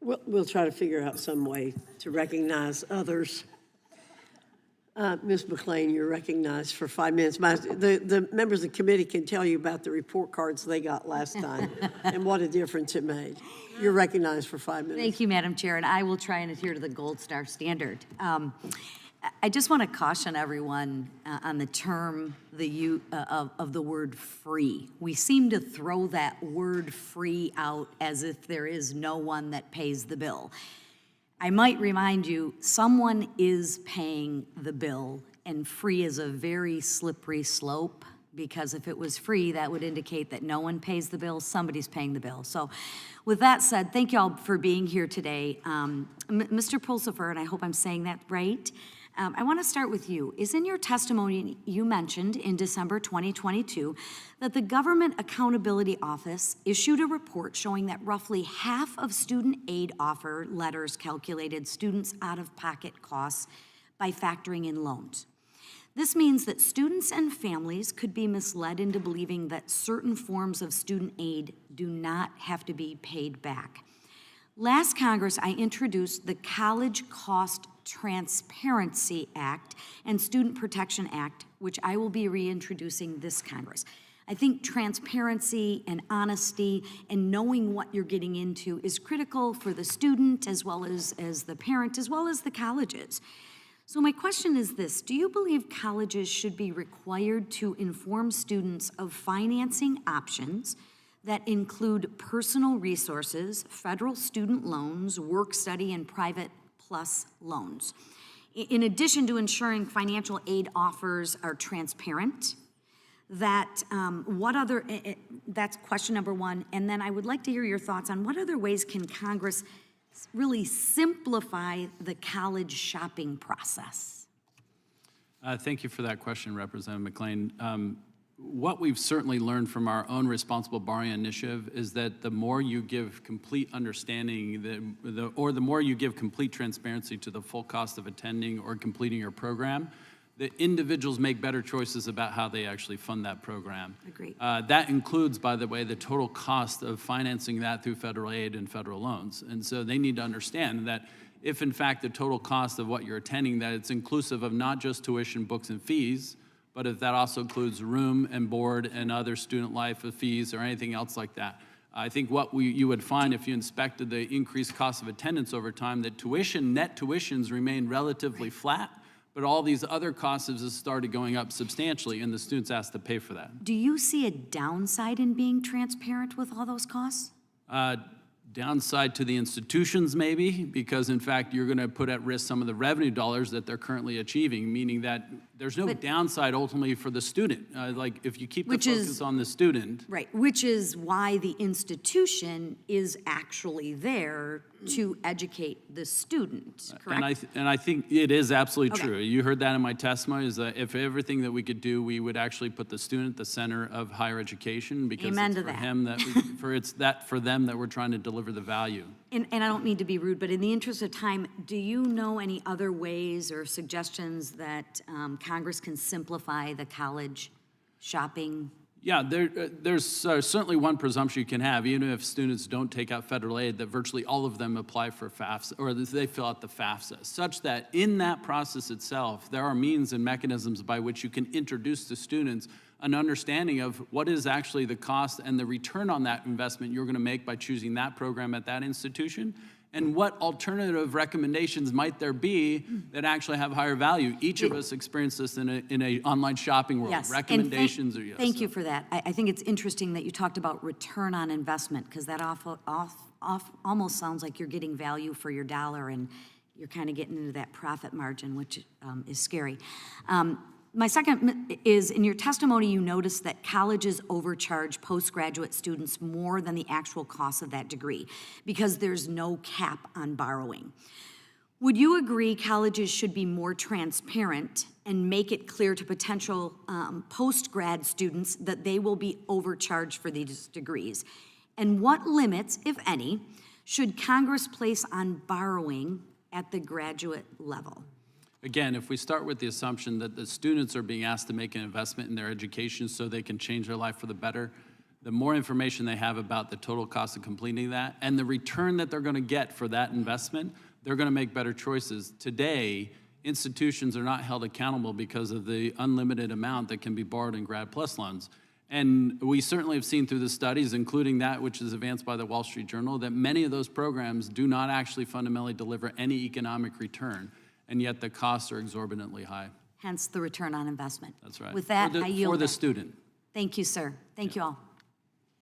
We'll try to figure out some way to recognize others. Ms. McClain, you're recognized for 5 minutes. The members of the committee can tell you about the report cards they got last time and what a difference it made. You're recognized for 5 minutes. Thank you, Madam Chair, and I will try and adhere to the Gold Star standard. I just want to caution everyone on the term of the word free. We seem to throw that word free out as if there is no one that pays the bill. I might remind you, someone is paying the bill, and free is a very slippery slope, because if it was free, that would indicate that no one pays the bill, somebody's paying the bill. So with that said, thank you all for being here today. Mr. Pulsifer, and I hope I'm saying that right, I want to start with you. Is in your testimony you mentioned in December 2022 that the Government Accountability Office issued a report showing that roughly half of student aid offer letters calculated students' out-of-pocket costs by factoring in loans. This means that students and families could be misled into believing that certain forms of student aid do not have to be paid back. Last Congress, I introduced the College Cost Transparency Act and Student Protection Act, which I will be reintroducing this Congress. I think transparency and honesty and knowing what you're getting into is critical for the student as well as the parent, as well as the colleges. So my question is this: do you believe colleges should be required to inform students of financing options that include personal resources, federal student loans, work study, and private plus loans? In addition to ensuring financial aid offers are transparent, that's question number one. And then I would like to hear your thoughts on what other ways can Congress really simplify the college shopping process? Thank you for that question, Representative McClain. What we've certainly learned from our own responsible borrowing initiative is that the more you give complete understanding, or the more you give complete transparency to the full cost of attending or completing your program, the individuals make better choices about how they actually fund that program. Agreed. That includes, by the way, the total cost of financing that through federal aid and federal loans. And so they need to understand that if, in fact, the total cost of what you're attending, that it's inclusive of not just tuition, books, and fees, but if that also includes room and board and other student life fees or anything else like that. I think what you would find if you inspected the increased cost of attendance over time, that net tuitions remain relatively flat, but all these other costs have started going up substantially, and the students asked to pay for that. Do you see a downside in being transparent with all those costs? Downside to the institutions, maybe, because in fact you're going to put at risk some of the revenue dollars that they're currently achieving, meaning that there's no downside ultimately for the student. Like if you keep the focus on the student. Right, which is why the institution is actually there to educate the student, correct? And I think it is absolutely true. You heard that in my testimony, is that if everything that we could do, we would actually put the student at the center of higher education, because Amen it's to for him that for them that we're trying to deliver the value. And I don't mean to be rude, but in the interest of time, do you know any other ways or suggestions that Congress can simplify the college shopping? Yeah, there's certainly one presumption you can have, even if students don't take out federal aid, that virtually all of them apply for FAFSA, or they fill out the FAFSA, such that in that process itself, there are means and mechanisms by which you can introduce to students an understanding of what is actually the cost and the return on that investment you're going to make by choosing that program at that institution, and what alternative recommendations might there be that actually have higher value. Each of us experience this in a online shopping world. Yes. Recommendations Thank you for that. I think it's interesting that you talked about return on investment, because that almost sounds like you're getting value for your dollar, and you're kind of getting into that profit margin, which is scary. My second is, in your testimony, you noticed that colleges overcharge postgraduate students more than the actual cost of that degree because there's no cap on borrowing. Would you agree colleges should be more transparent and make it clear to potential post-grad students that they will be overcharged for these degrees? And what limits, if any, should Congress place on borrowing at the graduate level? Again, if we start with the assumption that the students are being asked to make an investment in their education so they can change their life for the better, the more information they have about the total cost of completing that and the return that they're going to get for that investment, they're going to make better choices. Today, institutions are not held accountable because of the unlimited amount that can be borrowed in Grad Plus loans. And we certainly have seen through the studies, including that which is advanced by the Wall Street Journal, that many of those programs do not actually fundamentally deliver any economic return, and yet the costs are exorbitantly high. Hence the return on investment. That's right. With that, I yield For the back. student. Thank you, sir. Thank you all.